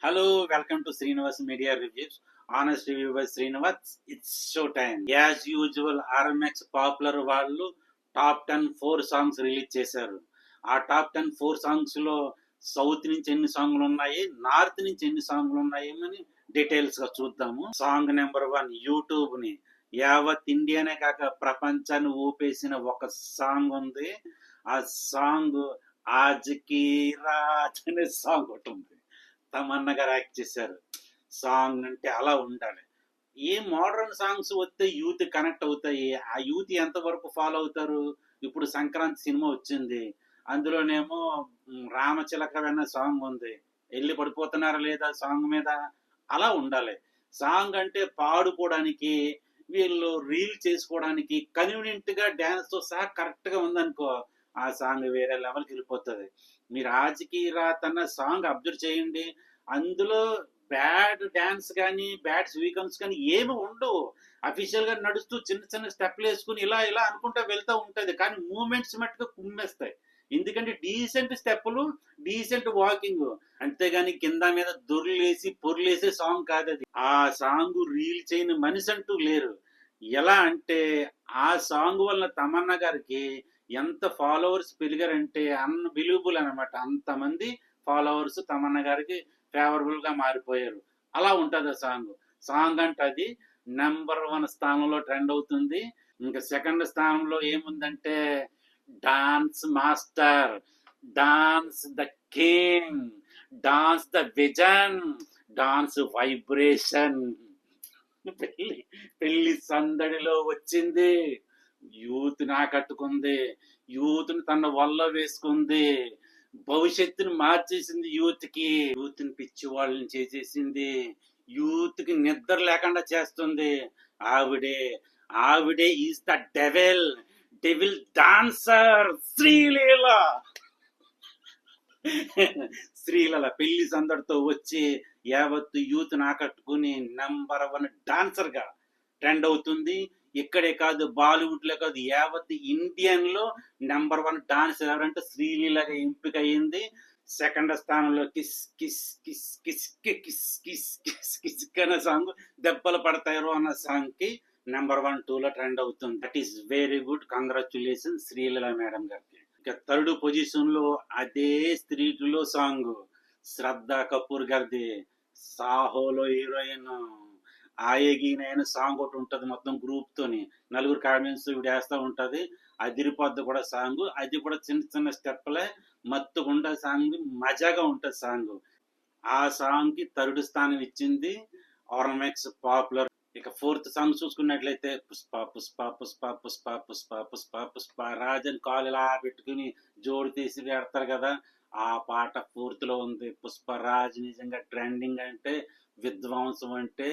Hello, welcome to Srinivas Media Reviews. Honest review by Srinivas. It's show time. As usual, RMX popular వాళ్ళు top 10 4 songs release చేశారు. ఆ top 10 4 songs లో south నుంచి ఎన్ని సాంగ్లు ఉన్నాయి, నార్త్ నుంచి ఎన్ని సాంగ్లు ఉన్నాయి అని డీటెయిల్స్ గా చూద్దాము. సాంగ్ నెంబర్ 1 యూట్యూబ్ ని యావత్ ఇండియానే కాక ప్రపంచాన్ని ఊపేసిన ఒక సాంగ్ ఉంది. ఆ సాంగ్ ఆజ్కి రాజ్ అనే సాంగ్ ఒకటి ఉంది. తమన్నా గారు యాక్ట్ చేశారు. సాంగ్ అంటే అలా ఉండాలి. ఏ మోడర్న్ సాంగ్స్ వస్తే యూత్ కనెక్ట్ అవుతాయి. ఆ యూత్ ఎంతవరకు ఫాలో అవుతారు? ఇప్పుడు సంక్రాంతి సినిమా వచ్చింది, అందులోనేమో రామచిలక అనే సాంగ్ ఉంది. వెళ్ళి పడిపోతున్నారా లేదా సాంగ్ మీద? అలా ఉండాలి. సాంగ్ అంటే పాడుకోవడానికి, వీళ్ళు రీల్ చేసుకోవడానికి కన్వీనియంట్ గా డాన్స్ తో సహా కరెక్ట్ గా ఉందనుకో, ఆ సాంగ్ వేరే లెవెల్కి వెళ్ళిపోతుంది. మీరు ఆజ్కి రాత్ అన్న సాంగ్ అబ్జర్వ్ చేయండి, అందులో బ్యాడ్ డాన్స్ కానీ బ్యాడ్ స్వీకమ్స్ కానీ ఏమి ఉండవు. అఫీషియల్ గా నడుస్తూ చిన్న చిన్న స్టెప్లు వేసుకుని ఇలా ఇలా అనుకుంటా వెళ్తూ ఉంటది, కానీ మూమెంట్స్ మట్టుగా కుమ్మేస్తాయి. ఎందుకంటే డీసెంట్ స్టెప్పులు, డీసెంట్ వాకింగ్, అంతేగాని కింద మీద దొర్లేసి పొర్లేసే సాంగ్ కాదు అది. ఆ సాంగ్ రీల్ చేయని మనిషి అంటూ లేరు. ఎలా అంటే ఆ సాంగ్ వల్ల తమన్నా గారికి ఎంత ఫాలోవర్స్ పెరిగారంటే అన్బిలీవబుల్ అనమాట. అంతమంది ఫాలోవర్స్ తమన్నా గారికి ఫేవరబుల్ గా మారిపోయారు. అలా ఉంటది ఆ సాంగ్. సాంగ్ అంటే అది నెంబర్ 1 స్థానంలో ట్రెండ్ అవుతుంది. ఇంకా సెకండ్ స్థానంలో ఏముందంటే dance master, dance the king, dance the vision, dance vibration. పెళ్లి పెళ్లి సందడిలో వచ్చింది. యూత్ నాకట్టుకుంది, యూత్ ని తన వల్ల వేసుకుంది, భవిష్యత్తుని మార్చేసింది, యూత్ కి యూత్ ని పిచ్చి వాళ్ళని చేసేసింది, యూత్ కి నిద్ర లేకుండా చేస్తుంది. ఆవిడే ఆవిడే is the devil, devil dancer Sreeleela. Sreeleela పెళ్లి సందడితో వచ్చి యావత్తు యూత్ నాకట్టుకుని నెంబర్ 1 డాన్సర్ గా ట్రెండ్ అవుతుంది. ఇక్కడే కాదు, బాలీవుడ్ లో కాదు, యావత్ ఇండియన్ లో నెంబర్ 1 డాన్సర్ ఎవరంటే శ్రీలీలగా ఎంపిక అయింది. సెకండ్ స్థానంలో kiss kiss kiss kiss kiss kiss kiss kiss అనే సాంగ్, దెబ్బలు పడతారు అన్న సాంగ్ కి నెంబర్ 1 2 లో ట్రెండ్ అవుతుంది. That is very good. Congratulation Sreeleela madam గారికి. ఇక థర్డ్ పొజిషన్ లో అదే స్త్రీలో సాంగ్ శ్రద్ధా కపూర్ గారిది. సాహోలో హీరోయిన్ ఆయగినైన సాంగ్ ఒకటి ఉంటది, మొత్తం గ్రూప్ తోని నలుగురు కామెంట్స్ ఇవి వేస్తూ ఉంటది. అదిరిపోద్ది కూడా సాంగ్. అది కూడా చిన్న చిన్న స్టెప్లే, మత్తుగుండా సాంగ్, మజాగా ఉంటది సాంగ్. ఆ సాంగ్ కి థర్డ్ స్థానం ఇచ్చింది ఆర్ఎంఎక్స్ పాపులర్. ఇక ఫోర్త్ సాంగ్ చూసుకున్నట్లయితే పుష్ప పుష్ప పుష్ప పుష్ప పుష్ప పుష్ప పుష్ప రాజన్ కాలు ఇలా పెట్టుకుని జోడు తీసి పెడతారు కదా, ఆ పాట ఫోర్త్ లో ఉంది. పుష్పరాజ్ నిజంగా ట్రెండింగ్ అంటే, విధ్వంసం అంటే,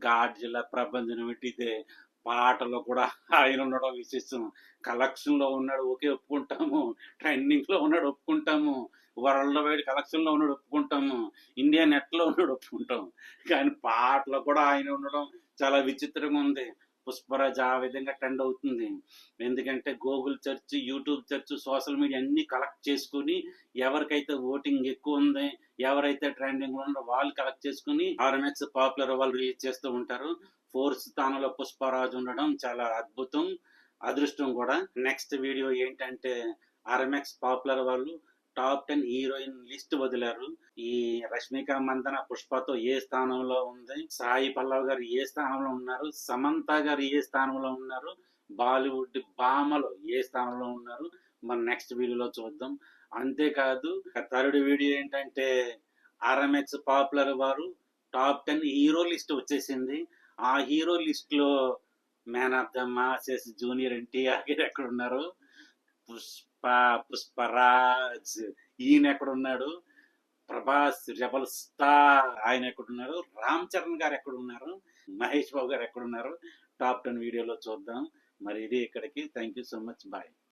గాడ్జిల్లా ప్రపంచం అంటే ఇదే. పాటలో కూడా ఆయన ఉండడం విశేషం. కలెక్షన్ లో ఉన్నాడు ఓకే ఒప్పుకుంటాము, ట్రెండింగ్ లో ఉన్నాడు ఒప్పుకుంటాము, వరల్డ్ వైడ్ కలెక్షన్ లో ఉన్నాడు ఒప్పుకుంటాము, ఇండియా నెట్ లో ఉన్నాడు ఒప్పుకుంటాము, కానీ పాటలో కూడా ఆయన ఉండడం చాలా విచిత్రంగా ఉంది. పుష్పరాజ్ ఆ విధంగా ట్రెండ్ అవుతుంది. ఎందుకంటే Google search, YouTube search, social media అన్ని కలెక్ట్ చేసుకుని ఎవరికైతే ఓటింగ్ ఎక్కువ ఉంది, ఎవరైతే ట్రెండింగ్ ఉన్నారో వాళ్ళు కలెక్ట్ చేసుకుని ఆర్ఎంఎక్స్ పాపులర్ వాళ్ళు రిలీజ్ చేస్తూ ఉంటారు. ఫోర్త్ స్థానంలో పుష్పరాజ్ ఉండడం చాలా అద్భుతం, అదృష్టం కూడా. నెక్స్ట్ వీడియో ఏంటంటే ఆర్ఎంఎక్స్ పాపులర్ వాళ్ళు టాప్ 10 హీరోయిన్ లిస్ట్ వదిలారు. ఈ రష్మిక మందన పుష్పతో ఏ స్థానంలో ఉంది, సాయి పల్లవ్ గారు ఏ స్థానంలో ఉన్నారు, సమంత గారు ఏ స్థానంలో ఉన్నారు, బాలీవుడ్ భామలు ఏ స్థానంలో ఉన్నారు, మన నెక్స్ట్ వీడియోలో చూద్దాం. అంతేకాదు థర్డ్ వీడియో ఏంటంటే ఆర్ఎంఎక్స్ పాపులర్ వారు టాప్ 10 హీరో లిస్ట్ వచ్చేసింది. ఆ హీరో లిస్ట్ లో man of the masses junior NTR గారు ఎక్కడ ఉన్నారు, పుష్ప పుష్పరాజ్ ఈయన ఎక్కడున్నాడు, ప్రభాస్ రెబల్ స్టార్ ఆయన ఎక్కడున్నారు, రామ్ చరణ్ గారు ఎక్కడున్నారు, మహేష్ బాబు గారు ఎక్కడున్నారు, టాప్ 10 వీడియోలో చూద్దాం. మరి ఇది ఇక్కడికి. Thank you so much. Bye.